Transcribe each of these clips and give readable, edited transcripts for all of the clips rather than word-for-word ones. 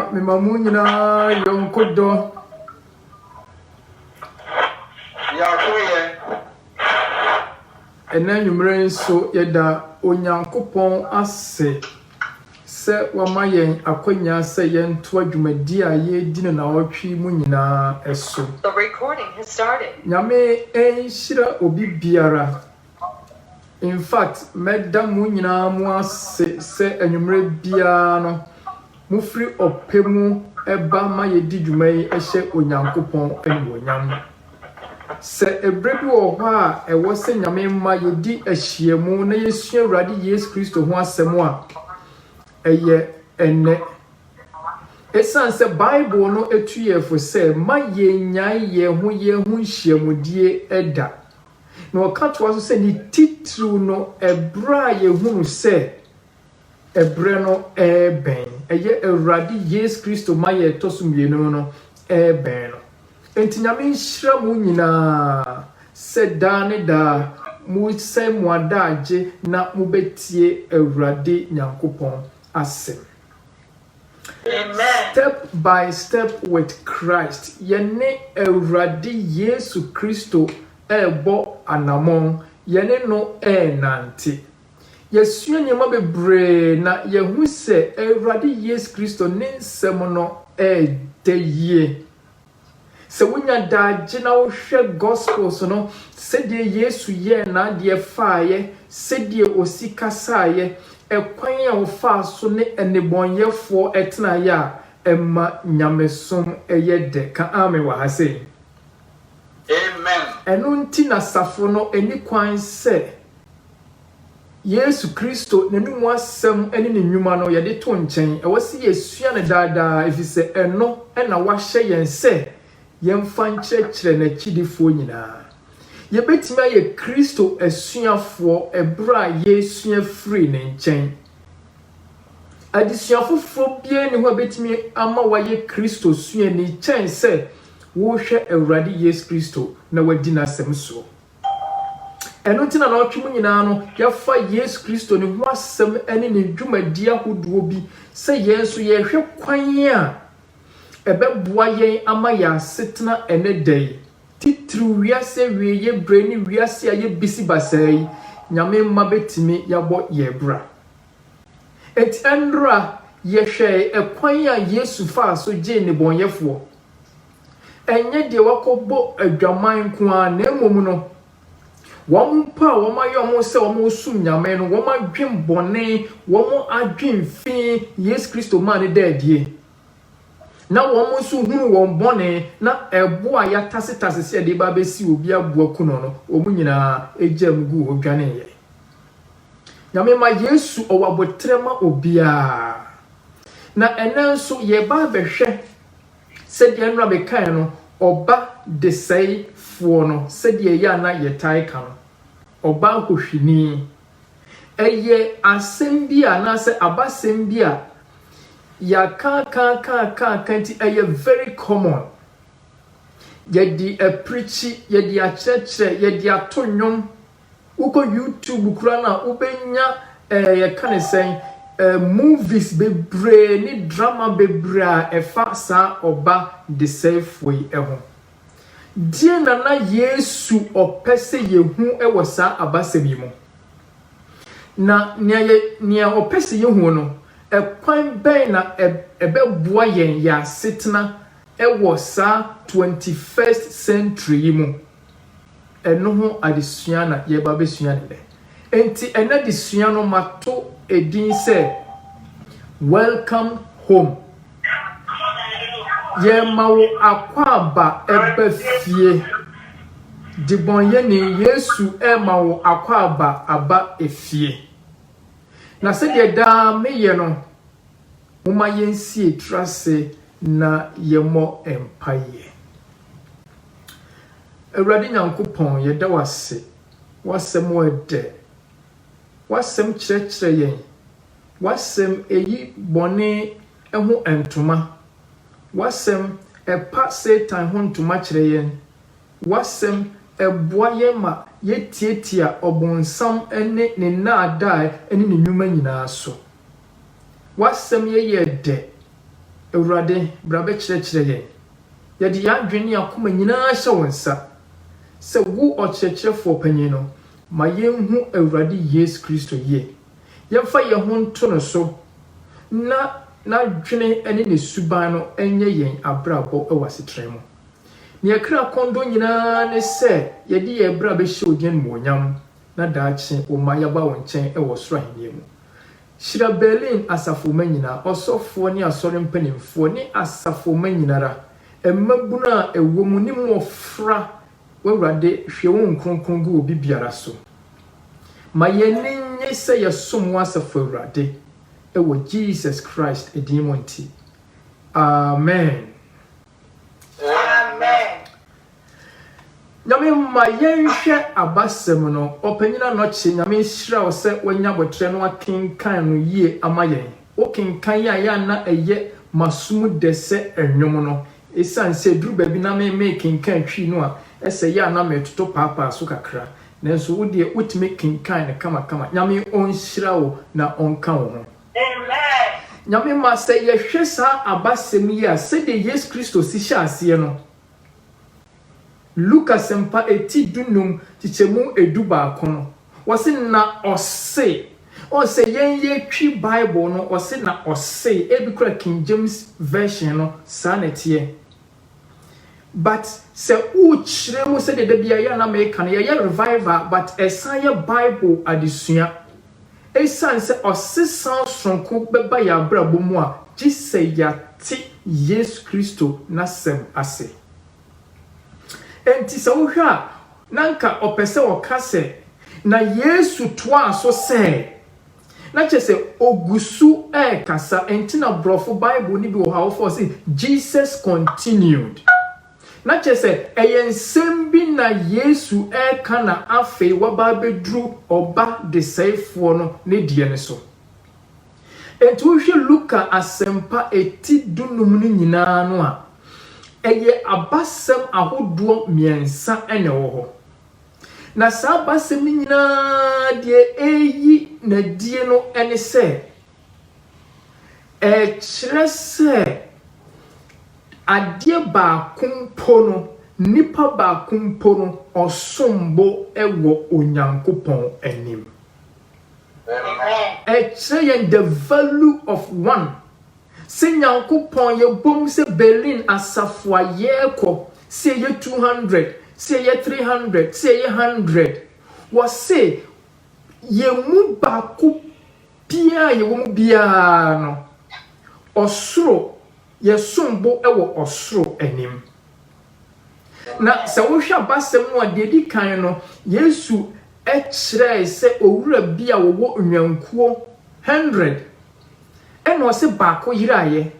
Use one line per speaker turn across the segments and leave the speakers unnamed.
Papa, me mamunyina yonkodo. Ena nyumre nso yeda onyankopon ase se wamayen akonya se yento adwumadi a ye dino na wotwe mu nyina eso.
The recording has started.
Nyame enhira obi biara. In fact, medda mu nyina mu ase se anwumre bia no mufri opemu eba ma ye di dwumai ehye onyankopon enwonyam. Se ebrebi wo ho a ewo se nyame ma yedi ahyiemu na yesu Awurade Yesu Kristo ho asɛm a eye enne esan se Bible no etuyefo se ma yenyan ye ho nhyiemudie eda na okato aso se ni titru no ebra ye hunu se ebre no eben eye Awurade Yesu Kristo ma ye tosumienu no eben no enti nyame nhyira mu nyina se da ne da mu se mu adaje na mu betie Awurade Nyankopɔn asem.
Amen.
Step by step with Christ. Yene Awurade Yesu Kristo ebo anamon yene no nante. Yesu nyama bebre na yehu se Awurade Yesu Kristo ne nsem no deyie. Se wunya daje na wo hwe gospel so no se de Yesu ye na de faaye se de osikasaye ekwan a wo fa so ne enebonyefo etena ya emma nyamesom eyede ka ame wa hase.
Amen.
Eno nti na safo no eni kwan se Yesu Kristo nenum asem eni ne nnwuma no ye de to nchen e wose yesua ne dada efise eno na wa hye yen se yemfa nkyerɛkyerɛ na kidifo nyinaa yebetimi aye Kristo asuafo ebra yesua free ne nkyɛn adisuafo bie ne ho betimi ama waye Kristo sua ne nkyɛn sɛ wo hwɛ Awurade Yesu Kristo na wadi n'asɛm so ɛno ntina na ɔtwe mu nyinaa no yafa Yesu Kristo ne ho asɛm ene ne dwumadi ahodoɔ bi sɛ yenso yɛhwɛ kwan a ebeboa yen ama ya setna ene day titru wiase wiye breni wiase aye bisi basai nyame mma betimi yabo yebra et endra yehwe ekwan a Yesu fa so je ne bonyefo enye de wakobo adwaman ko a na emom no wompa womayo se womosum nyame no womadwen bone womo adwen fi Yesu Kristo ma ne dadie na womo so hunu won bone na ebo a ya tase se de ba besi obi aboa kuno no omu nyina ejam gu odwane ye nyame ma Yesu owabotrema obia na enenso ye ba behwe se de nra be kan no oba de sei fo no se de ya na ye tai kan oba kohwini eye asem bia na se abasem bia ya kanti are very common. Yedi a preachy, yedi a church, yedi a tonyum. Uko YouTube krana ubenya ya kane saying movies bebre ni drama bebra efa sa oba the safe way eho. Die nana Yesu opese yehu ewo sa abasemi mo. Na nia opese yehu no ekwan ben na ebeboa yen ya setna ewo sa 21st century mu eno ho adesua na ye ba besua ne enti ena desua no mato edin se welcome home ye mawo akwaba ebefie dibonye ni Yesu mawo akwaba aba efie na se de da meye no moma yensi etrase na yemo empire Awurade Nyankopɔn ye da wase wasem ode wasem kyerɛkyerɛ yen wasem eyi bone eho entoma wasem epa Satan ho ntoma kyerɛ yen wasem eboa yema yetietia obonsam ene ne naada ene ne nnwuma nyinaa so wasem ye de Awurade brabe kyerɛkyerɛ yɛn yɛde yɛadwene akoma nyinaa hyɛ wo nsa sɛ wo ɔkyerɛkyerɛfoɔ panyin no ma yɛnhu Awurade Yesu Kristo yie yɛmfa yɛn ho nto no so na dwene ne ne suban no enye yɛn abrabɔ ɛwɔ asetran mu ne yɛkra kondo nyinaa ne sɛ yɛde yɛ bra bɛhyɛ ogyan mu onyam na daakye wo ma yɛba wo nkyɛn ɛwɔ soro ahemie mu Shira Berlin asafo manyina ɔsɔfoɔ ne asɔre mpanimfoɔ ne asafo manyinara emmabuna ɛwɔ mu ne mmɔfra w'Awurade hwɛ wo nkronkron gu obi biara so ma yɛnenye sɛ yɛsom wo asafo Awurade ɛwɔ Jesus Christ edin mu nti amen. Nyame ma yɛnhwɛ abasɛm no ɔpanyina no kye nyame hyira wo sɛ wanya botre no akenkan no yie ama yɛn okenkan ya na ɛyɛ masum de sɛ enwom no esan sɛ duru baabi na me kenkan twi no a ɛsɛ ya na metoto paapa so kakra nanso wo de wotime kenkan ne kama nyame onhyira wo na onka wo ho amen. Nyame ma sɛ yɛhwɛ saa abasɛm yi a sɛ de Yesu Kristo si hyɛ aseɛ no Lucas empa eti dunum tichemu eduba kono wose na ose yen ye twi Bible no wose na ose ebi kura King James version no sanetie but se u chire mu se de bia ya na make na ye revival but esan ye Bible adesua esan se ose san sonko beba ya brabo mu a gise ya ti Yesu Kristo na sem ase enti sa wohwa nanka opese okase na Yesu toa so se na chese ogusu kasa enti na brofo Bible ni bi wo ha for say Jesus continued na chese eyensem bi na Yesu kana afe waba bedru oba de saifo no ne die ne so enti wohwe Luka asempa eti dunum ni nyina no a eye abasem ahodo miensa ene wo ho na sa abasem nyina de eyi na die no ene se kyerɛ sɛ adie ba kumpo no nipa ba kumpo no osombo ewo onyankopɔn anim kyerɛ the value of one Sinyankopon ye bom se Berlin asafwa yeko se ye 200 se ye 300 se ye 100 wose ye mu baako bia ye wo mu bia no osoro ye sombo ewo osoro anim na se wo hwa basem no de di kan no Yesu kyerɛ se owura bia wo nwankuo 100 eno se baako yiraye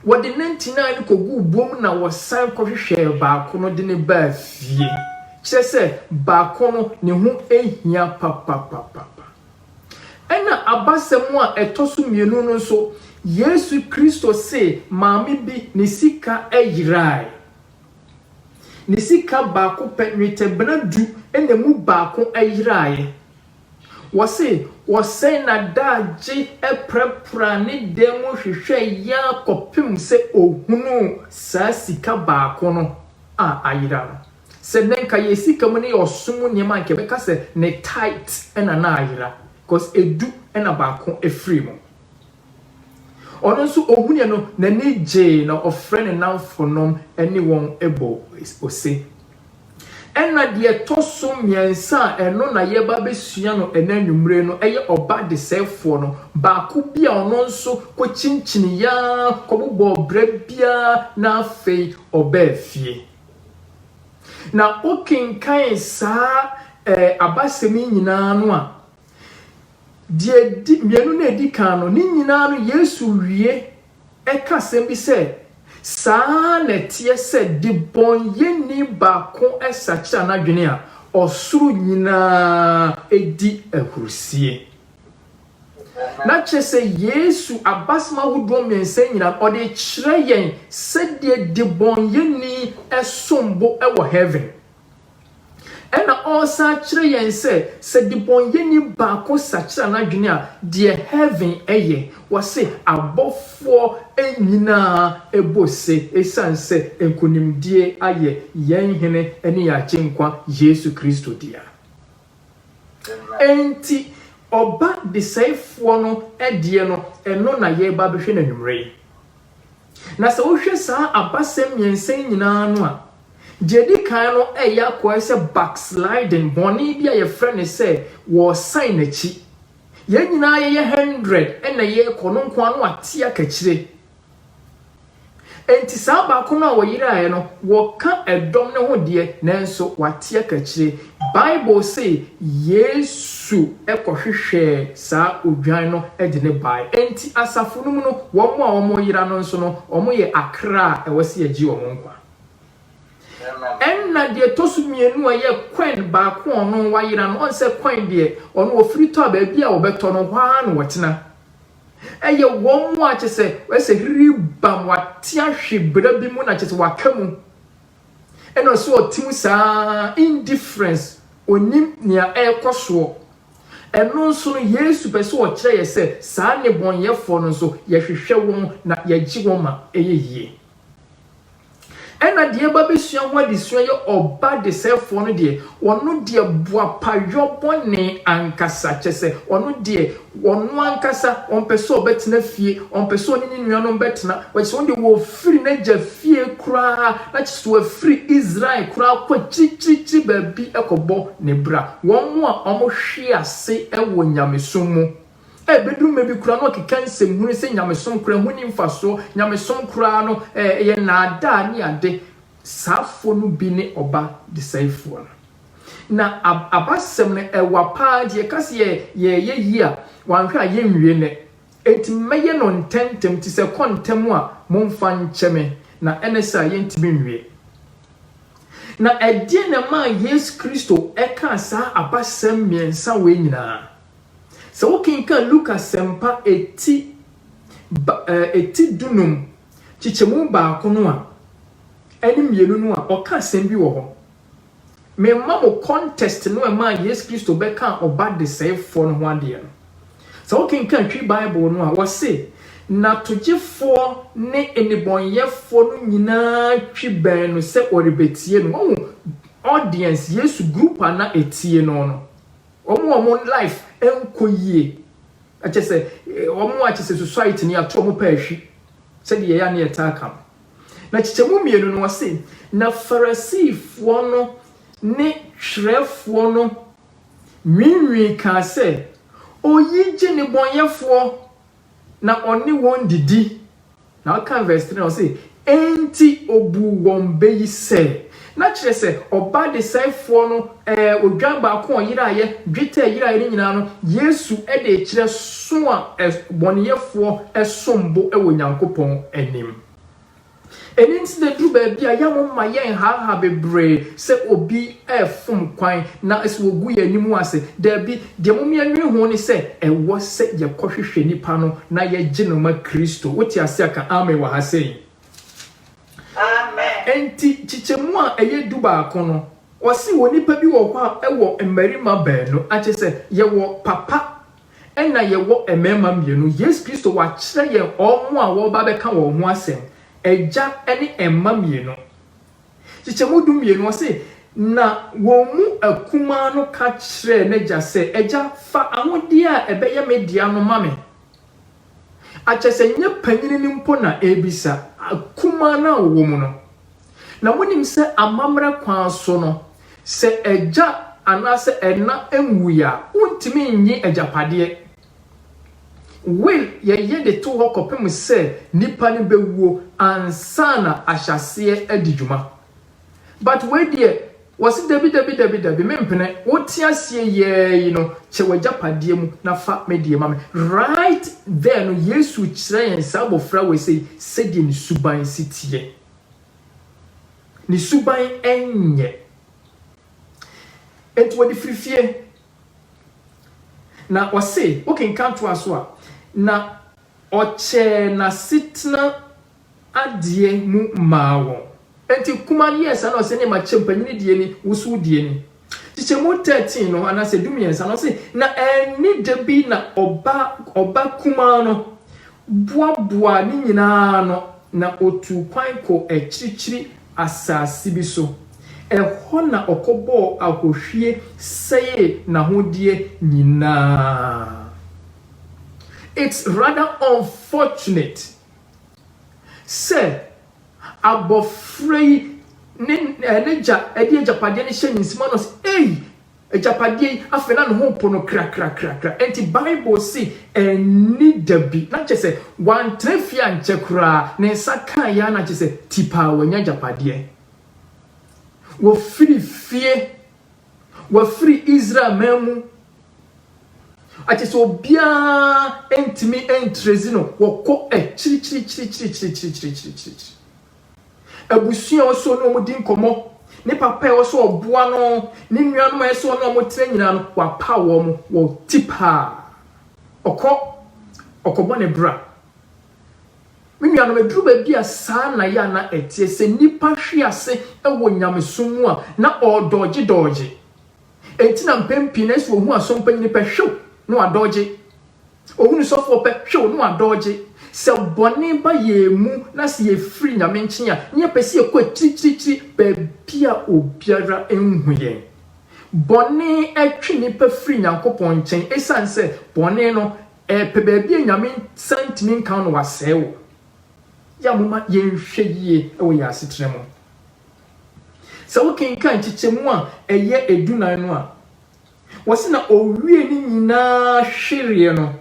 wode 99 kogu bom na wosan kohwehwe baako no de ne ba fie kyerɛ sɛ baako no ne ho ehia papa ena abasɛm a ɛtɔso mienu no so Yesu Kristo se maame bi ne sika ayirai ne sika baako penwete bradu ena mu baako ayirai wose na daji eprepra ne demo hwehwe ya kopim se ohunu sa sika baako no a ayira no se nenka ye sika mu ne osum nyema nke beka se ne tight ena na ayira because edu ena baako efree mu ono nso ohunu no na ne je na ofre ne namfonom ene won ebo ose ena de toso miensa eno na ye ba besua no enanwumre no eye oba de sefo no baako bia ono nso ko chinchini ya kobobo bra bia na afei oba afie na okenkan sa abasemi nyina no a de di mienu na edi kan no ni nyina no Yesu wie eka sem bi se sa netie se de bonye ni baako esacha na dwene a osuru nyina edi ahurusie na chese Yesu abasma hudo mense nyina ode kyerɛ yɛn se de bonye ni esombo ewo heaven ɛna ɔsa kyerɛ yɛn sɛ de bɔn yɛni baako sakyera na dwene a deɛ heaven ɛyɛ wɔse abɔfoɔ nyinaa ɛbɔ esan sɛ nkonimdie ayɛ yɛn hene ɛne yɛagyenkwa Yesu Kristo dia enti Oba de sɛefoɔ no ɛdeɛ no ɛno na yɛba bɛhwɛ na nwumre na sɛ wohwɛ saa abasɛm mmiɛnsa nyinaa no a deɛ di kan no ɛyɛ akɔɛ sɛ backsliding bɔne bi a yɛfrɛ ne sɛ wɔ sign n'akyi yɛn nyinaa yɛyɛ 100 ɛna yɛkɔ no nko ano ate akakyire enti saa baako no a wɔyeraeɛ no wɔka ɛdɔm ne ho deɛ nanso wate akakyire Bible say Yesu ekɔhwehwɛ saa odwan no de ne bae enti asafo no mu no wɔn a wɔn yira no nso no wɔn yɛ akra a ɛwɔ se agye wɔn nkwa ɛnna deɛ tosu mienu a yɛ kwan baako ɔno wayira no ɔnsɛ kwan deɛ ɔno ofiri tɔ baabi a wɔbɛtɔ no hwaa no wɔtena ɛyɛ wɔn mu a kyɛ sɛ wɔsɛ ribam wate ahwe bra bi mu na kyɛ sɛ waka mu ɛna so ɔtim saa indifference onim nia ɛkɔsoɔ ɛno nso no Yesu pɛ sɛ ɔkyerɛ yɛ sɛ saa ne bɔnyɛfoɔ no nso yɛhwehwɛ wɔn na yɛgye wɔn ma ɛyɛ yie ɛna deɛ ba besua ho adesua yɛ ɔba de sɛfoɔ no deɛ ɔno deɛ boapayɔ bɔne ankasa kyɛ sɛ ɔno deɛ ɔno ankasa ɔmpɛ sɛ ɔbɛtena fie ɔmpɛ sɛ ɔne ne nuanom bɛtena wɔkyɛ wɔn deɛ wɔfiri n'agya fie koraa na kyɛ sɛ wɔfiri Israel koraa kɔ kyirikyirikyiri baabi ɛkɔbɔ ne bra wɔn mu a ɔmohwe ase ɛwɔ nyamesom mu bedroom maybe kura no keka nsem hunu se nyamesom kura huni mfaso nyamesom kura no ye na ada ni ade safo no bi ne oba de saifo na abasem ne ewapa de kase ye yi a wanhwe a ye nwie ne enti meye no ntentem ti se kontem a momfa nkyeme na enesa ye ntimi nwie na edie na ma Yesu Kristo eka sa abasem miensa we nyina so we can look at sempa eti dunum chichemu ba ko no a eni mienu no a oka sem bi wo ho me mamo contest no e ma Yesu Kristo be kan oba de sefo no ho ade no so we can twi Bible no a wo se na togefo ne enibonyefo no nyina twi ban no se oribetie no audience Yesu group ana etie no omo life enkoyie achese omo achese society ni ato omo paahwi se de ya na yetaka na chichemu mienu no wase na Farisifo no ne hwerefo no nwinwi ka se oyije ne bonyefo na oni won didi na kan verse 3 wase enti obu won beyi se na kyerɛ sɛ ɔba de sɛfoɔ no odwan baako ɔyira ye dwetɛ yira ye nyina no Yesu de kyerɛ so a bɔneyɛfoɔ ɛsombo ɛwɔ Nyankopɔn anim eninti de dru ba bia yamo ma yɛn ha bebre sɛ obi ɛfom kwan na ɛsɛ wogu yɛ anim ase da bi de momia nwe ho ne sɛ ɛwɔ sɛ yɛkɔhwehwɛ nipa no na yɛgye no ma Kristo wote ase aka amen wa ha sɛ enti chichemu a eye duba akono osi woni pa bi wo kwa ewo mmarima baanu ache se ye wo papa ena ye wo emema mienu Yesu Kristo wa kire ye omo a wo ba beka wo ho asem eja ene emma mienu chichemu du mienu osi na wo mu akuma no ka kire na ja se eja fa ahode a ebeye media no mame ache se nye panyini ni mpo na ebisa akuma na wo mu no na wonim se amamra kwan so no se eja anase ena enwuya untimi nyi ejapade will ye de to hokopem se nipa ne bewuo ansana ahyase adidwuma but we there was debi mempene woti asie ye no che wajapade mu na fa medie mame right there no Yesu kyerɛ yɛn sabofra we say sedi ni suban sitie ni suban enye enti wadi frifie na wase oken kanto aso a na oche na sitna adie mu mawo enti kuma yes na ose ne ma chempanyini die ni wusu die ni Chichemu 13 no anase dumiensa no se na eni de bi na oba kuma no boaboa ni nyina no na otu kwan ko ekyirikyiri asase bi so eho na okobo akohwie seye na hodie nyina. It's rather unfortunate say abofrei neja edi ejapade ne hye nsima no ejapade afena no ho pono kra enti Bible say eni dabi na chese wan trefia nche kra ne saka ya na chese tipa wanya japade wo free fie wo free Israel memu ati so bia entimi entrezi no wo ko chiri abusuan oso no mo din komo ne papa oso oboa no ne nuanom eso no mo tire nyina no wa pa wo mo wo tipa okobo ne bra me nuanom eduru ba bia saa na ya na etie se nipa hwe ase ewo nyamesom mu a na odoje enti na mpempi na so hu asompa nyine pe hwew no adoje ohunu sofo pe hwew no adoje se boni ba yemu na se ye free nyame nchen a nye pese ekọ tiri be bia obiara enhuye boni etwi ni pe free nyankopon nchen esanse boni no pe be bia nyame sentiment kan no wasewo ya muma ye nhwe yie ewo ya setremo se wo kenkan chichemu a eye edunan no a wose na owie ni nyina hwere no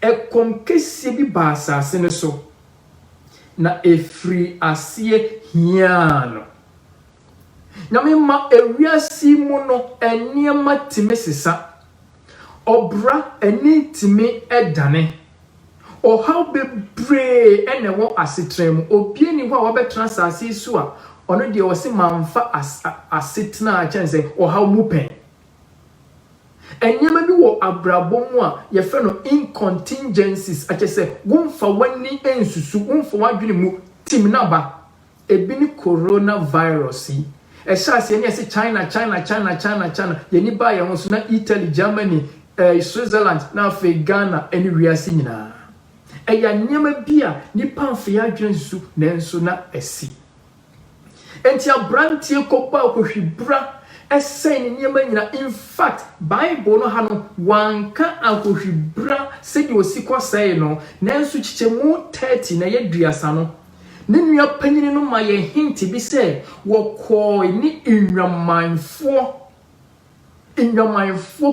ekom kese bi ba asase ne so na efri asie hiano na me ma ewiasi mu no eniema timesisa obra eni timi edane o how be pray enewo asetrem obie ni ho a wobetra asase su a ono de wo se manfa asetna a chense o how mu pen enyema bi wo abrabom a ye fe no incontingencies achese wonfa wani ensusu wonfa wadwene mu tim naba ebi ni coronavirus yi ehase ne ese China ye ni ba ye ho so na Italy, Germany, Switzerland na fe Ghana eni wiase nyina eya nyema bi a ni pamfe ya adwene susu nenso na esi enti abrantie kopa akohwibra esen nyema nyina. In fact Bible no ha no wanka akohwibra se di osiko sai no nenso chichemu 30 na yeduasa no ne nua panyini no ma ye hint bi se wo ko ni enwamanfo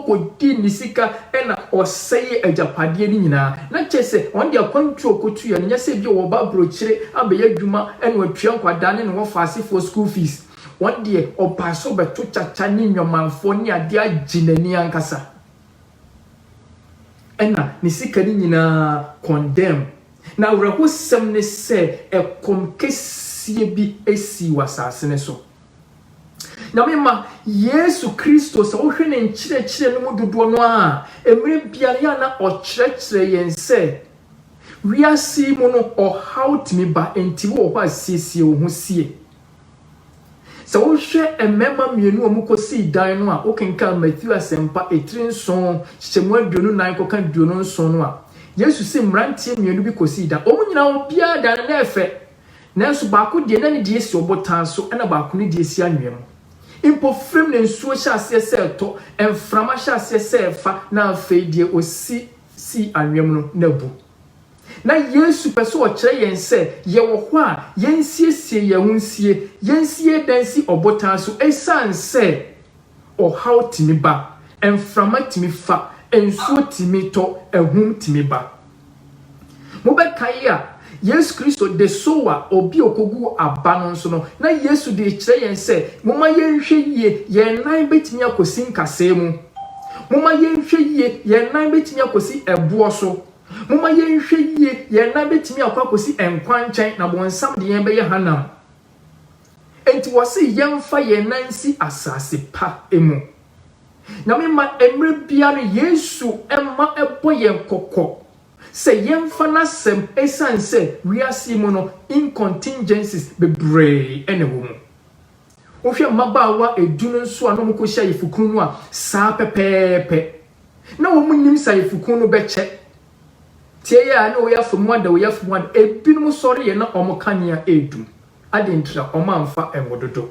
ko di ni sika ena oseye ajapade ni nyina na chese on dia kwantu okotu ye nya se bi wo ba brochire abeya adwuma ena watua nkwada ne wo faase for school fees one day opaso beto chacha ni nyomanfo ni ade aginani ankasa ena ni sika ni nyina condemn na wreho sem ne se ekom kesie bi esi wasase ne so na mema Yesu Kristo sa wo hwe ne nkyerɛkyerɛ no mu dodo no a emre biare ya na ɔkyerɛkyerɛ yense wiase mu no ɔhaw timi ba enti wo hɔ asiesie wo ho sie. So we share a member mienu omukosi dan no a okenka Matthew asempa etrinson hyemu aduonu nan koka aduonu nson no a Yesu se mrantie mienu bi kosi da omunyina obia dan na efe nanso baako de na ne de esi obotan so na baako ne de esi anwem impo frem ne nsuo hye ase se to emframa hye ase se fa na afei de osi si anwem no na bu na Yesu peso o kire yense ye wo ho a yensiesie ye hunsie yensie dansi obotan so esanse o how timi ba emframa timi fa ensuo timi to ehum timi ba mo be kai a Yesu Kristo de soa obi okogu aba no so no na Yesu de kire yense moma yenhwe yie ye nan betimi akosi nkase mu moma yenhwe yie ye nan betimi akosi ebuo so moma yenhwe yie ye na betimi akwakosi enkwanchen na bonsam de yen beye hanam enti wose yemfa ye nansi asase pa emu na mema emre bia no Yesu emma ebo yen kokko se yemfa na sem esanse wiase mu no incontingencies bebree ene wo mu Ohwe mabawa edunu nso anom ko hia yefukunu no a saa pepepe na wo munim sa yefukunu no beche tie ya na wo yafamu ada wo yafamu ada ebinum sori ye na omkania edum adentra omamfa enwododo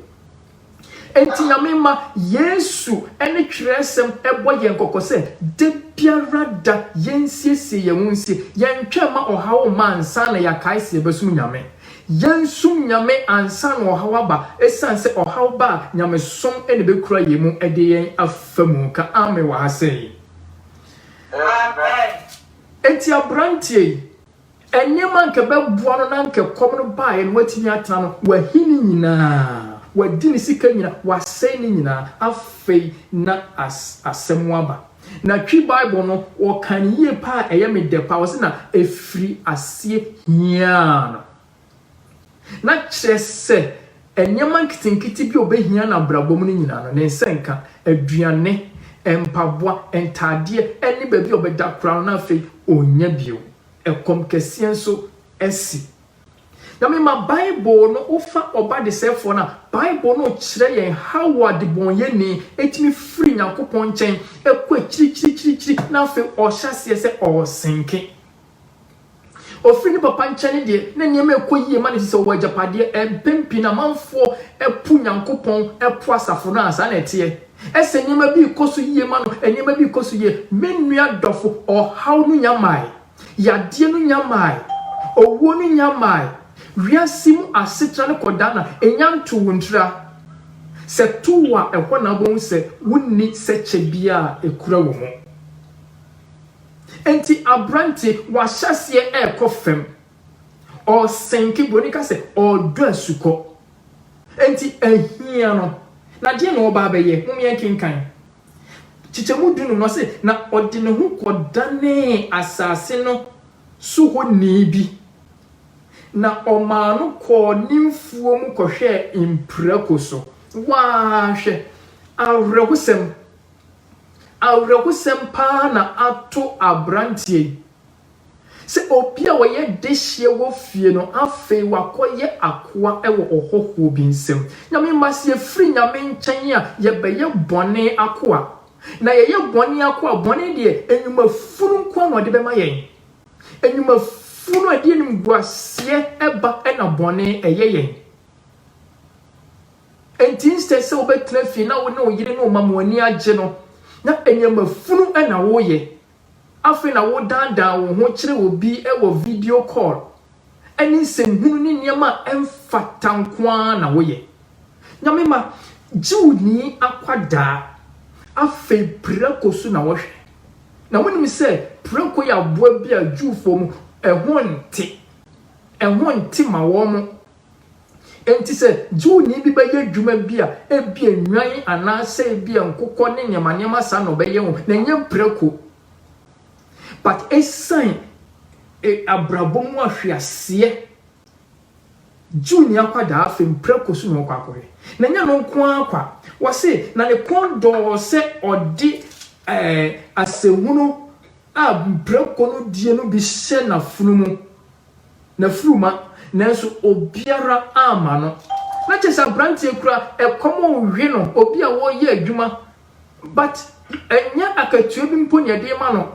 enti nyamema Yesu ene twiresem ebo ye nkokose de biara da yensiesie ye wonsie yentwema ohawo mansa na yakaise besum nyame yensum nyame ansa na ohawo ba esanse ohawo ba nyame som ene bekura yemu ede yen afamu ka ame wa asei
Amen.
enti abrantie enyema nke beboa no na nke kom no ba ye no watimi atana no wahini nyina wadini sika nyina wasei ni nyina afei na asemwaba na twi bible no o kan yie pa eye me de pa wo se na efri asie hiana na kyese enyema nkitinkiti bi obehia na brabom ni nyina no ne nsenka aduane empaboa entade eni baby obeda kra na afei onya bio ekom kese nso esi na me ma bible no ufa oba de sefo na bible no kire yen howard bonye ni etimi free yakopon chen ekwa chiri na afi o hyase se o senke ofri ni papa nchen de na niam ekoyie ma ne se wo agapade empempi na manfo epu yakopon epu asafo na asa na ete ese niam bi koso yie ma no niam bi koso yie menua dofo o haw no nyamai yade no nyamai owo no nyamai wiasimu asetra ne kodana enyanto wontra se tuwa ekwo na bon se wonni seche bia ekura wo mo enti abranti wa hyase ekofem o senki bonika se o do asuko enti ehia no na de no ba beye mumye kinkan chichemu dunu no se na ode ne hu kodane asase no su ho ni bi na omanu ko nimfuo mu kohwe imprakoso wa hwe awrehusem pa na ato abrantie se opia wo ye dehye wo fie no afei wakoye akoa ewo ohoho bi nsem nyame masie firi nyame nchen a ye beye bone akoa na ye bone akoa bone de enwuma furu nko no de bema yen enwuma funu adi nim guasie eba ena bone eyeyen enti instead obetra fi na wo ne oyire no mamoni age no na enyama funu ena wo ye afi na wo dandan wo ho kire obi ewo video call eni semhunu ni niam emfatankoa na wo ye nyame ma jiwni akwada afi prekosu na wo hwe na wonim se preko ya boa bi a jufo mu ehonti ma wo mo enti se juni bi baye dwuma bi a ebi enwan ana se ebi nkokɔ ne nyama sa no baye ho na nya preko but esan abrabom ahwiase juni akwada afem preko su no kwakore na nya no nko akwa wose na ne kondo se odi asehunu a preko no die no bi hye na funumu na furuma nanso obiara ama no na chesa brantie kura ekomo hwe no obi a wo ye adwuma but enya akatuo bi mpo ne de ma no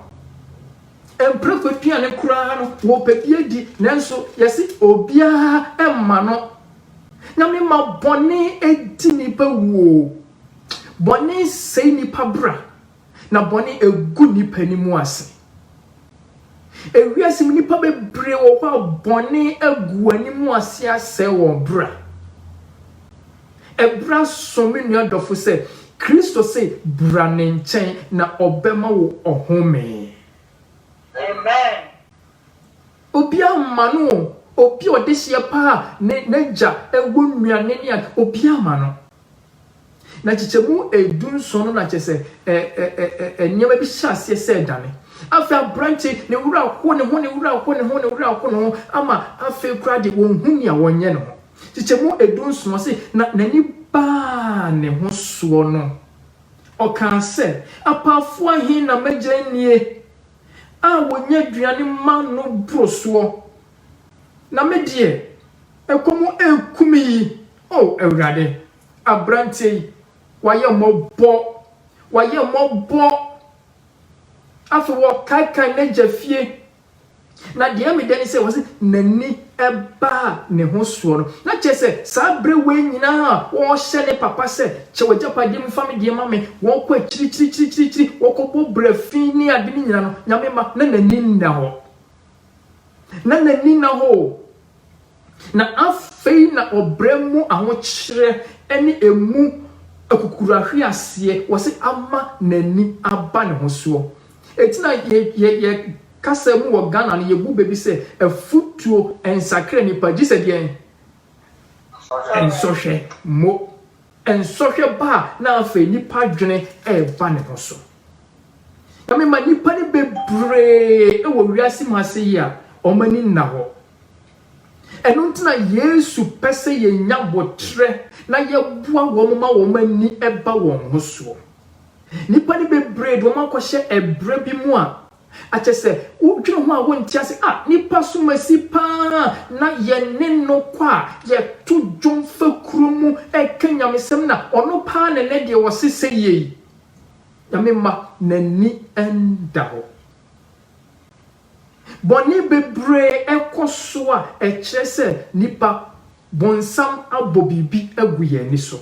empreko tua ne kura no wo pepie di nanso yesi obiara emma no na me ma bone edi ni pa wo bone sei ni pa bra na bone egu ni pani mu ase ewiasim nipa bebre wo kwa bone agu animu ase ase wo bra ebra somenu adofo se Kristo se bra ne nchen na obema wo ohome
Amen.
obi amano obi odehye pa neja ewo nnuane ne a obi amano na chichemu edun so no na chese nyema bi hyase se dane afa branche ne wura ko ne ho ne wura ko no ama afa kura de wonhu ne a wonye no chichemu edun so se na nani ba ne ho so no okan se apafo ahin na maganie a wonya duane ma no broso na medie ekomo ekumi o ewrade abrante waye mobo afi wo kai na jafie na de me dani se wo se nani eba ne ho so no na che se sa bre we nyina wo hye ne papa se che wo japade mfa me de ma me wo kwa chiri wo ko bo bre fi ni ade ni nyina no nyame ma na nani na ho na afei na obremu aho kyere eni emu akukurahwe ase wo se ama nani aba ne ho so etina ye kasa mu wo Ghana ne yebu bebi se afutuo ensakre nipa gise de ensohwe mo ensohwe ba na afei nipa dwene ba ne ho so kame ma nipa ne bebre e wo wiase mase ya omani na ho enu ntina Yesu pese ye nya botre na ye bua wo ma wo mani eba wo ho so nipa ne bebre do ma kwhye ebre bi mu a achese udwene ho a wonti ase nipa so masi pa na ye ne no kwa ye to dwom fa kurumu kanyamesem na ono pa ne ne de wo sese ye yame ma nani enda ho boni bebre ekoso a kyerese nipa bonsam abobibi aguye ni so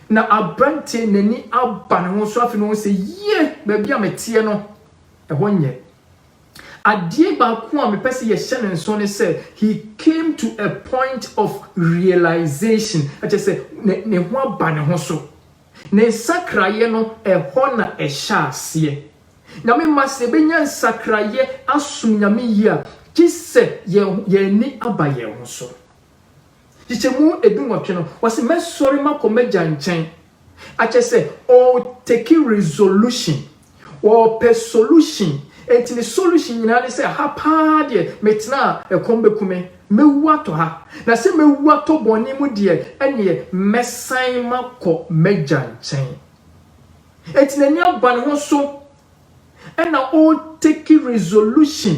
na abrante nani aba ne ho so afi no se ye ba bia metie no ehonye adie ba ko a mepese ye hye ne nso ne se he came to a point of realization ache se ne ho aba ne ho so ne sakraye no eho na ehya ase na me mase benya sakraye asum nyame yi a kise ye ni aba ye ho so Chichemu edunwatwe no wase mesori makomeja nchen ache se o take resolution or per solution enti solution nyina ne se ha pa de metina ekombe kume mewu ato ha na se mewu ato boni mu de ene mesan mako meja nchen enti na nya ban ho so ena o take resolution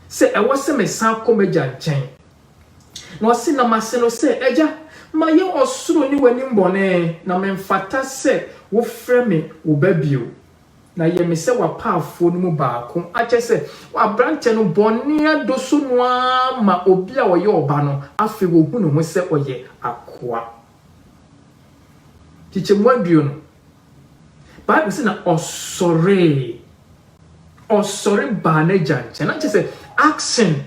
se e wase mesan ko meja nchen no si na maseno se eja ma ye osuro ni wani mbone na memfata se wo freme wo babio na ye me se wa paafo ni mu baako ache se wa branche no bone adoso no ma obi a wo ye oba no afi wo hu no ho se oye akoa tiche mwaduo no Bible se na osore ba na janche na ache se action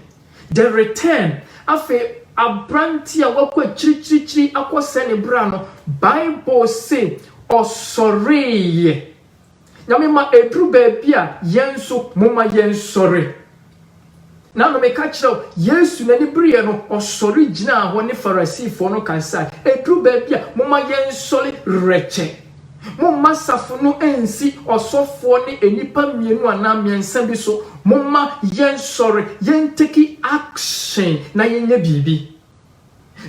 the return afi abranti a wakwa chiri akose ne bra no Bible say osore nyame ma edru baabi a yenso moma yensore na no meka kire Yesu na ni brie no osore gina ho ne Farisifo no kansa edru baabi a moma yensore reche moma safo no ensi osofo ne enipa mienu ana miensa bi so moma yensore yenteki action na yenya bibi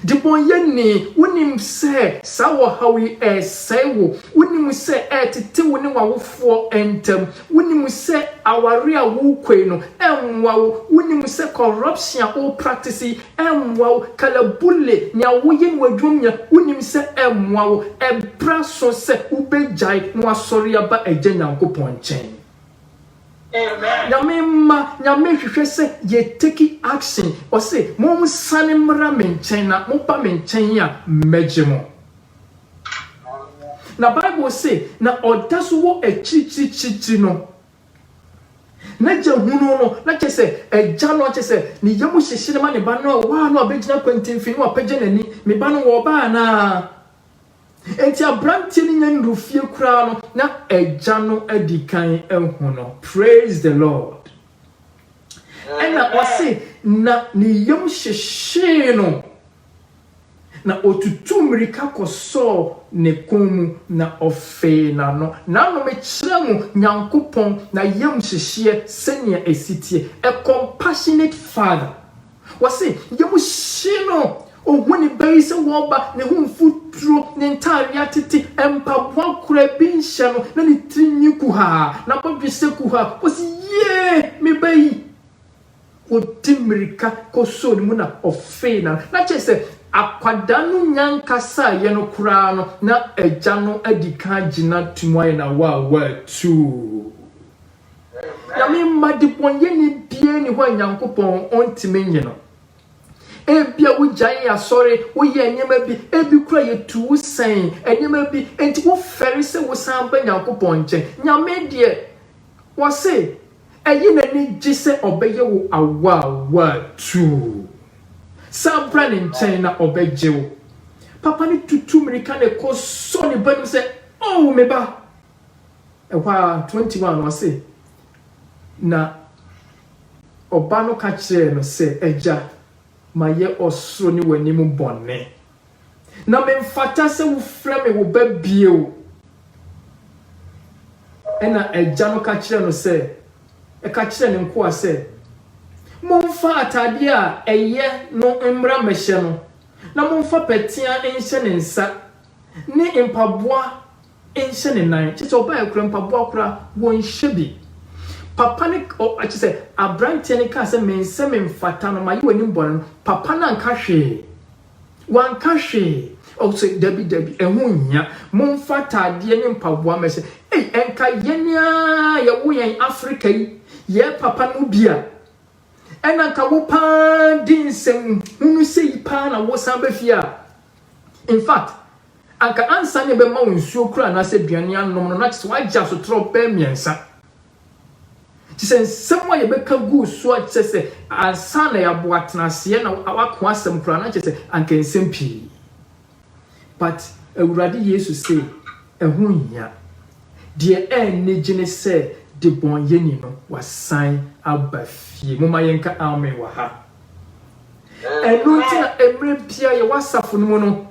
Dibon yeni unim se sawo hawi sewo unim se tete woni wawofo entem unim se aware a wo kwei no enwawo unim se corruption o practice enwawo kalabule nya wo yen wadwumnya unim se enwawo ebra so se ubejai no asori aba agyanyankopon chen Nyame hwehwe se ye take action or say mom sane mra menchen na mo pa menchen ya mejemo na Bible say na odaso wo echichichi no na je hunu no na che se eja no che se ni yemu hyehye ma ne ba no wa no abegina kwantimfini wa pagye nani me ba no wo ba na enti abrantie ni nya nrufie kura no na eja no adikan ehu no. Praise the Lord. Ena wase na ni yem hyehye no na otutu mrika koso ne komu na ofe na no na no me kire mu nyankopon na yem hyehye senia esitie a compassionate father wase yem hyehye no ohuni baise woba ne humfutro ne ntare atete empabwa kura bi nhye no na ne trinyi kuha na bodwese kuha wase ye me bayi otimirika koso ne mu na ofena na chese akwada no nyankasa ye no kura no na agya no adika gina tumoye na wa tu ya me madiponye ni bie ni ho nyankopon ontime nye no ebia wo gyan ya sori wo ye enyema bi ebi kura ye tu sen enyema bi enti wo feri se wo san ba nyankopon nche nyame de wo se eyi na ni gise obeye wo awa tu sampra ni nchen na obeje wo papa ni tutu mirika ne ko so ni banu se oh me ba ewa 21 wo se na oba no ka kire no se eja maye osoro ni wanimu bonne na me mfata se wo frɛ me wo ba bie o ena eja no ka kire no se e ka kire ne nko a se momfa atade a eye no mmra mehye no na momfa petia enhye ne nsa ne mpaboa enhye ne nan kyete oba ekura mpaboa kura wo nhye bi papa ne o achi se abrante ne ka se mense memfata no mayi wani mbon papa na nka hwe wan ka hwe o se dabi ehun nya momfata ade ne mpaboa mehye enka yenia ye wo yen Africa yi ye papa no bia ena ka wo pa dinsem hunu se ipa na wo san bafia in fact anka ansa ne be ma wonsuo kura na se duane anom no na kise wagya so tro pe miensa tisen semwa ye beka gu so akise ansa na ya boatenase na awako asem kura na kise anka nsem pi but awurade yesu say ehun nya de ne gine se de bon yeni no wasan abafie moma yenka amen wa ha enu tina emre pia ye wasafo no no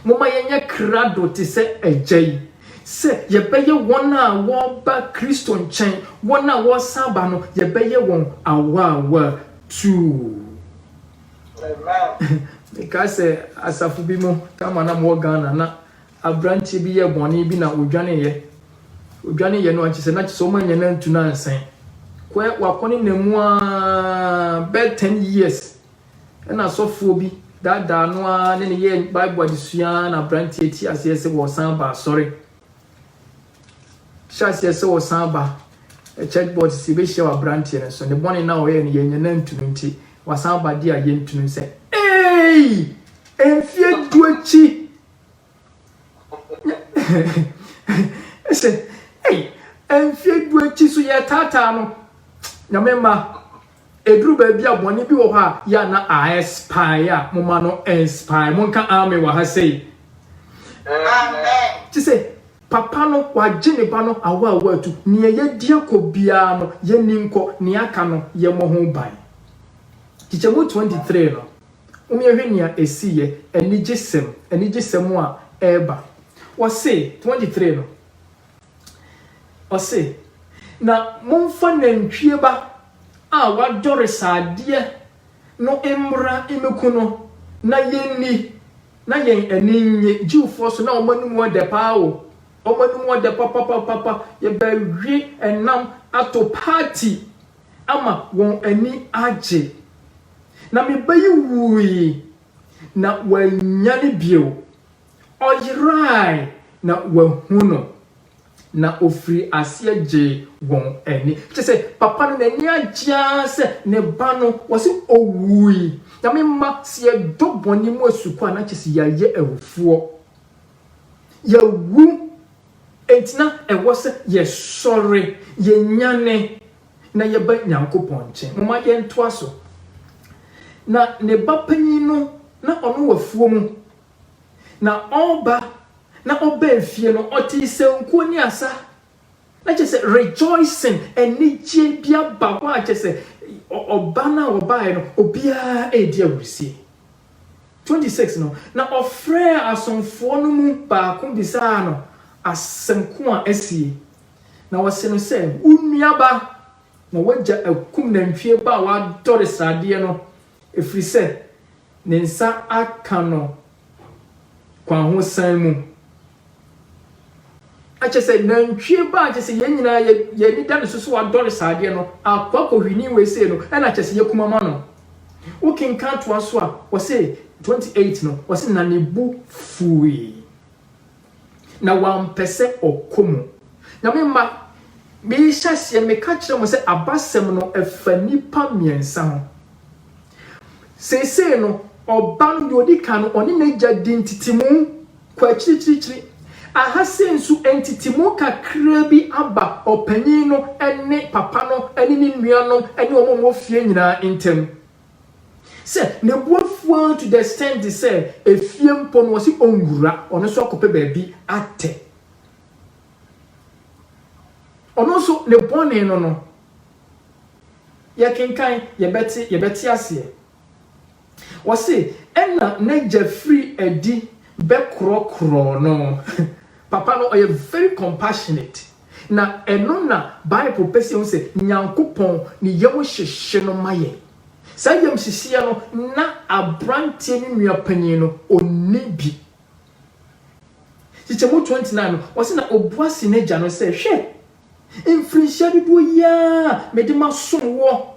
moma yenya krado te se agyi se ye beye wona wo ba Kristo nchen wona wo saba no ye beye won awa tu amen because asafo bi mo kama na mo Ghana na abranche bi ye boni bi na odwane ye no anche se na che so manya na ntuna ansan kwa wakoni nemu a be 10 years na sofo bi dada no a ne ye Bible adisua na branti eti ase se wo san ba sorry shase se wo san ba checkboard si be share wa branti ne so ne boni na o ye ne ye nya na ntunu nti wa san ba dia ye ntunu se enfie duachi ese enfie duachi so ye tata no nyamema edru ba bia boni bi wo ha ya na aspire moma no inspire monka ame wa ha sei amen tise papa no wagene ba no awa tu ne ye dia ko bia no ye ninko ne aka no ye mo ho ban tichemu 23 no umehwe nia esiye enigisem a eba wose 23 no wose na momfa nantwie ba a wadore saade no emra emekuno na yenni na yen aninye jiwfo so na omanumu de paawo omanumu de papa ye bawie enam ato party ama won ani age na me bayi wuyi na wanyane bio oyirai na wahuno na ofri asia je won eni se papa no nani agya se ne ba no wose owui na me ma se do boni mu asuko na kye se yaye awufuo ya wu entina e wose ye sorry ye nyane na ye ba nyankopon nche mo ma ye nto aso na ne ba panyin no na ono wafuo mu na oba na oba efie no oti senku ni asa na che se rejoicing enije bia ba kwa che se oba na oba no obia edi awusie 26 no na ofre asonfo no mu ba ko bisa no asenku a asie na wose no se unua ba na wagya akum na ntwie ba wa dore sade no efri se ne nsa aka no kwa ho san mu achese nantwie ba achese ye nyina ye ni da no so wa dole sade no akwa kohwini we se no na achese ye kumama no can count to us was say 28 no was na ne bu fui na 1% okomu na me ma me hyase me ka kire mo say abasem no efa nipa miensa ho sese no oba no de odi kan no oni na gya dintitimu kwa chirichiri ahase nsu entitimu kakra bi aba opanyin no ene papa no ene ni nua no ene omo fie nyina intem say ne boafuan to the extent say efie mpo no si ongura ono so akope baabi ate ono so ne bone no ya kenkan ye beti ase wose enna na Jeffrey edi be krokro no papa no are very compassionate na eno na Bible pese on say nyankopon ni yemo hyehye no maye sayem hyehye no na abrantie ni nuapanyin no onibi Chichemu 29 wose na obuasi na gya no say hwe infrinsia bibo ya mede masomwo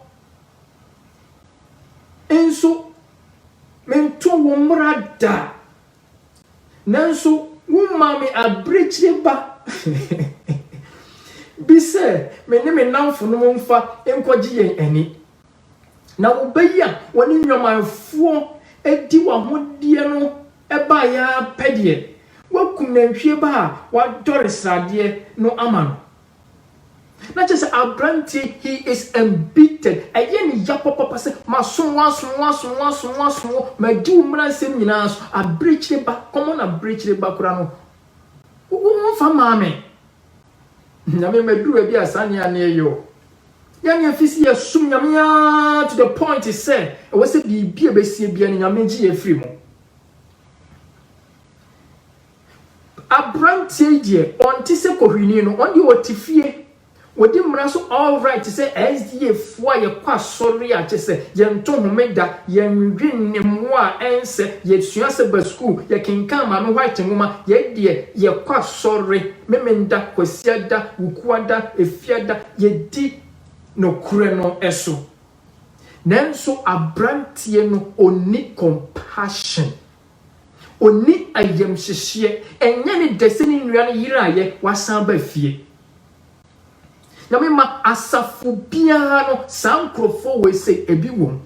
enso mento wo mrada nanso wo mami abreche ba bise me ne me namfo no mfa enkogi yen ani na wo beya woni nwomanfo edi wa hodie no eba ya pedie wakum na nhwie ba wa dore srade no amano na just abranti he is embittered again ya papa say maso ma di umra sem nyina so abreche ba common abreche ba kura no wo fa maame na me meduru bi asane ane yo ya ne afisi ya sum nyame to the point is say e was bi e besie bia ne nyame gi efiri mo abranti die onti se kohwini no on di otifie wodi mra so all right say SDF wa ye kwa sorry a chese ye nto homeda ye ndwenne mo a ense ye suase ba school ye kenkan ma no white ngoma ye de ye kwa sorry memenda kwasiada wukuada efiada ye di no kure no eso nanso abrantie no oni compassion oni ayem hyehye enye ne deseni nua no yiraye wasan ba fie na me ma asafu bia no sankrofo we say ebi wom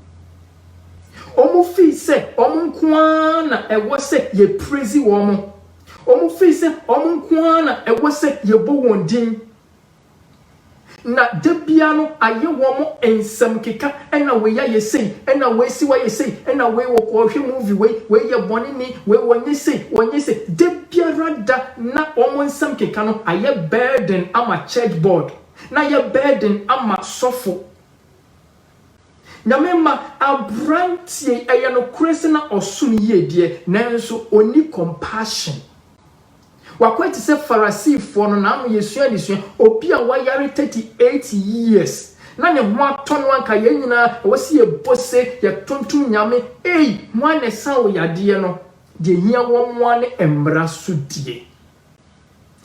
omu fi se omu nkoa na ewo se ye praise wom omu fi se omu nkoa na ewo se ye bo wondin na debia no aye wom ensam keka ena we ya ye sei ena we si wa ye sei ena we wo ko hwe movie we ye boni ni we wonye sei debia rada na omu ensam keka no aye burden ama church board na ye burden ama sofo nyamema abrantie eye no krese na osum yedie nanso oni compassion wakwati se Pharisee no na am yesua disua obi a wayare 38 years na ne ho atono anka ye nyina wose ye bose ye tontum nyame mo ne sawo yade no de hia wo mo ne embra so die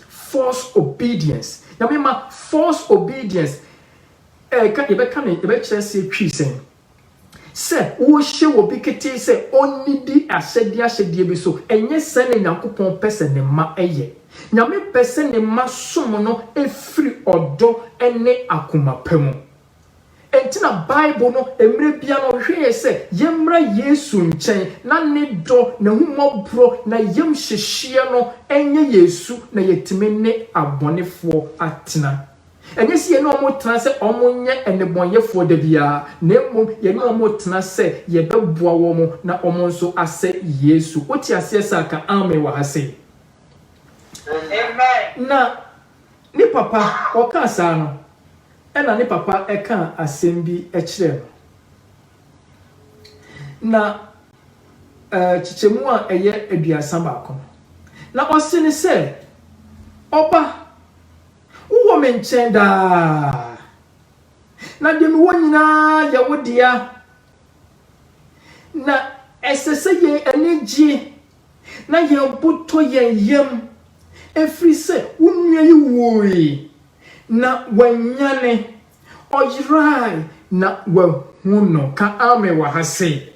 force obedience nyamema force obedience ka ebe kire se twi sen se wo hye wo bi kete se onidi asede bi so enye sene Nyankopon pese ne ma eye nyame pese ne ma som no efri odo ene akoma pemu entina Bible no emre bia no hwe se yemra Yesu nchen na ne do na humobro na yem hyehye no enye Yesu na yetime ne abonefo atena enye si ye no mo tena se omonye enebonyefo da bia na mmom ye no mo tena se ye beboa wo mo na omo nso ase Yesu oti ase saka ame wa ase amen na ni papa o ka sa no ena ni papa eka asembi ekire na chichemu a eye aduasa baako na osini se oba uwo menchenda na dem wonyina ya wodia na esese ye anigye na ye boto ye yem efri se wonua yi woi na wanyane oyirai na wahuno ka ame wa hase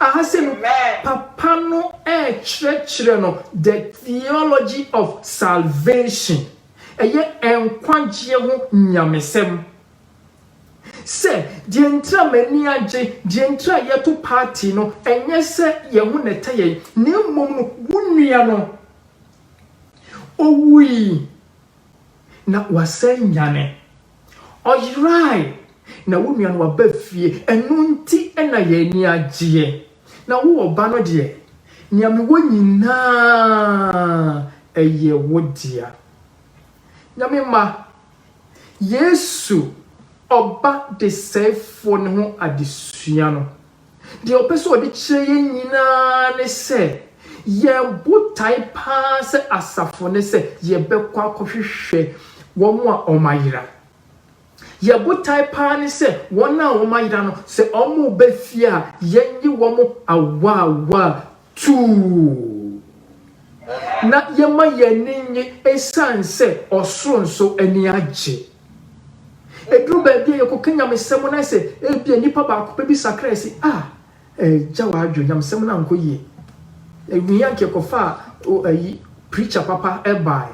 Ahasem papa no chire no the theology of salvation. Eye enkwagye ho nyamesem. Se dientra mani age dientra yeto party no enye se ye hu netaye ne mmom no wunua no owui na wasanyane oyirai na wunua no wabafie enu nti ena ye ni agye na wo oba no de niame wonyina eye wodia nyame ma Yesu oba de sefo ne ho adesua no de opeso odi kire ye nyina ne se ye botai pa se asafo ne se ye bekwa akohwehwe wo mo a omayira ye botai pa ne se wona omayira no se omo befia yenyi wo mo awa tu na ye ma ye ninyi esanse osronso ani agye edru ba bia ye kokanya mesem na se ebia nipa ba ko bi sakra se jawa adwo nyamsem na nkoyie ewia nke kofa ayi preacher papa ebai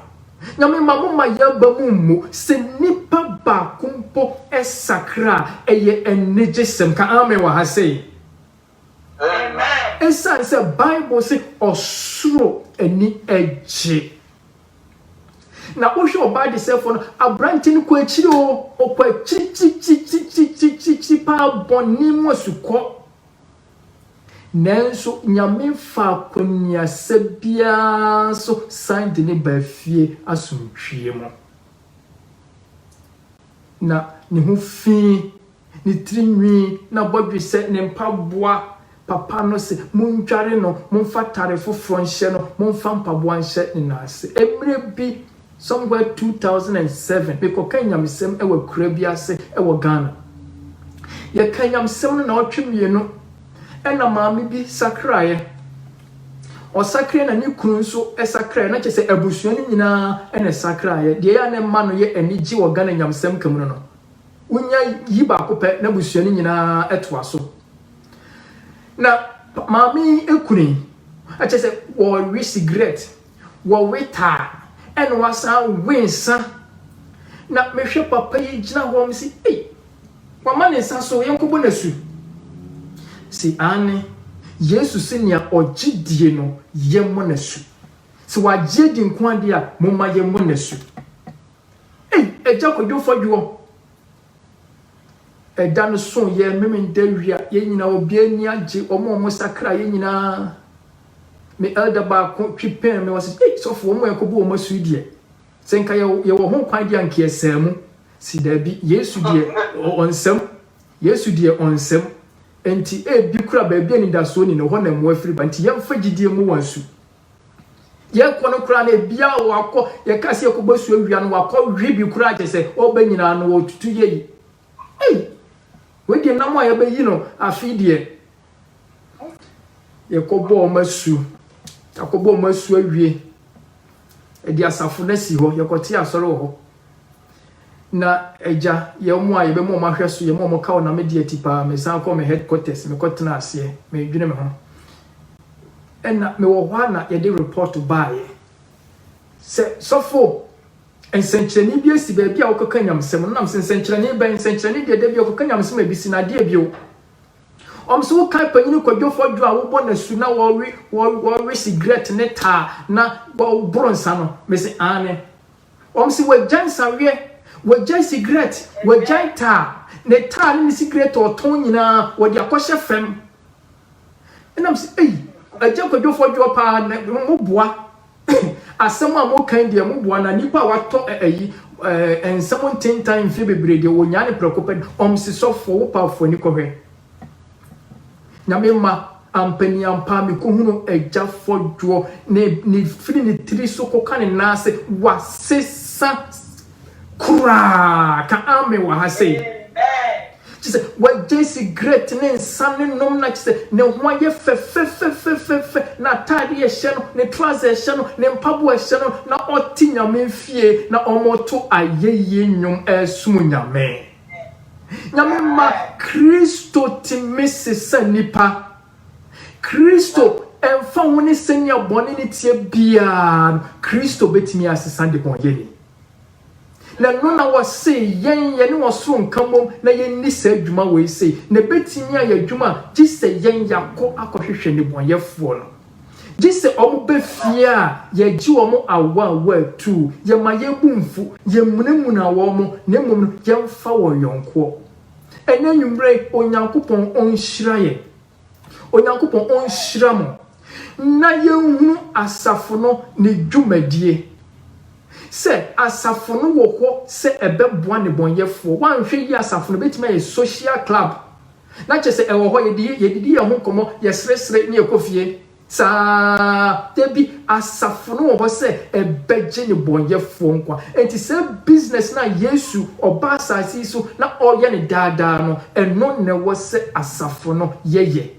nyame mamoma ya ba mummu se nipa ba kumpo esakra eye enejesem ka amen wa ha say amen esa se bible say osuro ani eje na ohwe oba de sefo no abranti ni ko akiri o okwa chi pa boni mo suko nanso nyame fa konia sebia so sign de ne bafie asomtwie mo na ne ho fi ne trinwi na bodwese ne mpaboa papa no se muntware no mumfatare foforo nhye no mumfa mpaboa nhye ne nase emre bi somewhere 2007 because kanyamsem ewa kura bi ase ewa Ghana ye kanyamsem no na otwemie no ena maami bi sakraye o sakre na ni kunu so esakraye na chese abusuani nyina ena sakraye de ya ne ma no ye anigi wo Ghana nyamsem kamu no unya yi ba ko pe na abusuani nyina etwa so na maami ekuni a chese wo wi cigarette wo wita en wasa winsa na mehwe papa yi gina ho msi mama ne nsa so yenkobo na su si ane Yesu senia ogidie no yemmo na su si wagye di nkwade a moma yemmo na su eja kodofo dwo eda no so ye memenda wia ye nyina obi ani agye omo sakra ye nyina me elder ba ko twipen me was so for mo yakobo o masu die senka ye wo ho kwan dia nke esemu si da bi Yesu die onsem Yesu die onsem enti bi kura ba bi ani da so ni no ho na mo afiri ba enti ye mfa gidie mu wansu ye ko no kura na bia wo akọ ye kase yakobo su awia no wakọ hwe bi kura agese o ba nyina no wo tutu ye we die na mo ya ba yi no afi die yakobo o masu akobo masu awie edi asafo na si ho yekote asoro ho na eja ye mu a ye be mu ma hweso ye mu ka na me die tipa me san ko me headquarters me kotena ase me dwene me ho ena me wo hwa na ye de report bae se sofo ensenkyereni bi esi ba bia wokoka nyamsem na ensenkyereni ba ensenkyereni de bia wokoka nyamsem bi si na de bio omso kan panyini kwadwofo dwo a wo na su na wo cigarette ne ta na wo bronsa no me se ane omsi we jansa we jan cigarette we jan ta ne ta ni cigarette oton nyina wo dia kwhye fem enam se aja kwadwofo dwo pa na mo boa asem a mo kan dia mo boa na nipa wato ensem 10 time fi bebre de wo nya ne preoccuped omsi sofo wo pa fo ni kohwe nyamema ampani ampa me kohunu eja fodwo ne firi ne tri so kokane nase wasesa kura ka ame wa hase chise wa jesi great ne nsane nom na chise ne ho ye fe na tade ye hye no ne trouser hye no ne mpabo hye no na oti nyame fie na omoto ayeye nyum esum nyame nyame ma Kristo timisi sanipa Kristo emfa woni senya bone ne tie bia Kristo betimi asesa de bonyeni na no na wo se yen ye ne wo so nkamom na yen ni sa adwuma we se na betimi ya adwuma gi se yen yakọ akọhwehwe ne bonyefo no gi se omo befia ye gi omo awa tu ye ma ye bumfu ye munamuna wo mo ne mum ye mfa wo yonko ene nwumre onyankopon onhyira ye onyankopon onhyira mo na yehunu asafo no ne dwumadie se asafo no wo ho se ebeboa ne bonyefo wanhwe yi asafo no betima ye social club na chese ewo ho yedidi ye ho komo ye sresre ne ekofie sa debi asafo no wo se ebeje ne bonyefo nkwa enti se business na Yesu oba asasi so na oye ne daadaa no eno ne wo se asafo no yeye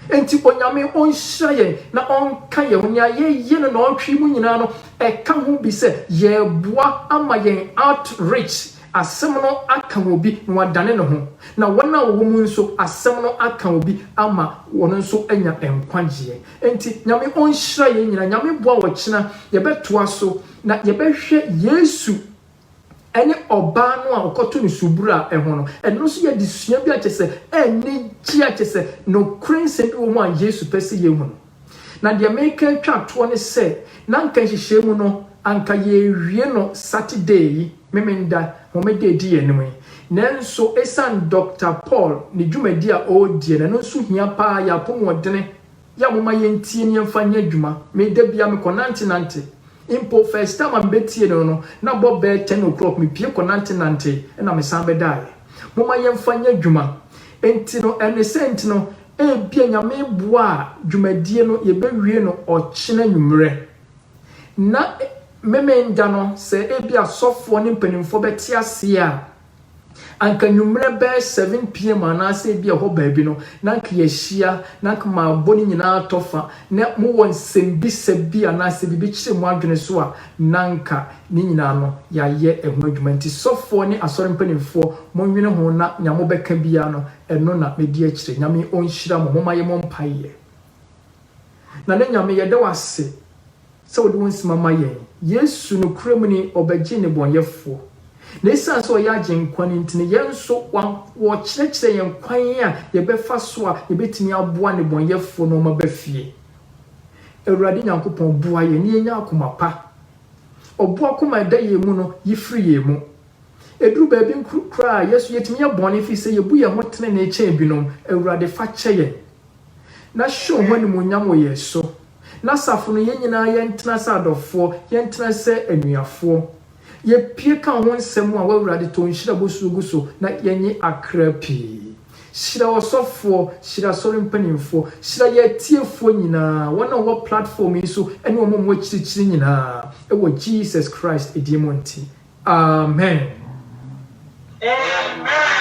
enti onyame onhyaye na onka ye onya ye no na otwi mu nyina no eka ho bi se ye boa ama yen outreach asem no aka obi na wadane ne ho na wona wo mu nso asem no aka obi ama wono nso anya enkwagye enti nyame onhyaye nyina nyame boa wo kyina ye betoa so na ye behwe Yesu ene oba no a okoto ne subura eho no eno so ye disua bi akese eni gi akese no crazy bi wo mu a Yesu pese ye hu na de make twato ne se na nka hihye mu no anka ye wie no Saturday memenda homede di enim nanso esan Dr. Paul ne dwumadi a odie na no so hia pa ya pomodene ya moma ye ntie ne mfanya dwuma me da bia me konante impo first time am betie no na bobe 10 o'clock me pie konante na me san be dai moma ye mfanya dwuma enti no enesent no e bia nyame boa dwumadie no ye bewie no ochena nwumre na memenda no se e bia sofo ne mpanimfo beti ase a anka nwumre be 7 pm ana se bia ho baabi no na nka ye hia na nka ma boni nyina tofa na mo won sembi sebi ana se bibi kire mo adwene so a nanka ni nyina no ya ye ehun adwumanti sofo ne asori mpanimfo mo nwene ho na nyamo beka bia no eno na medi akire nyame onhyira mo moma ye mo mpaye na ne nyame ye de wase se wode wonsi mama ye Yesu no kuremu ni obagye ne bonyefo na isa so ya agyenkwan ntine yenso wo kyerɛkyerɛ yen kwan a ye befa so a ye betimi aboa ne bonyefo no ma bafie Awurade Nyankopɔn boa ye ne yenya akoma pa oboa akoma da ye mu no yifiri ye mu eduru ba bi nkura Yesu yetimi ye bɔne fi se ye bu ye hotene na eche binom Awurade fa kyɛ ye na hwe ho ne monyam wo ye so na safo no ye nyina ye ntena sa adofo ye ntena se anuafo ye pie ka ho nsɛm a wawurade to nhyira bosugu so na yenye akrapi hyira osofo hyira sori mpanimfo hyira ye tiefo nyina wona wo platform yi so ene wo mo kyirikyiri nyina ewo Jesus Christ edimonti amen
Amen.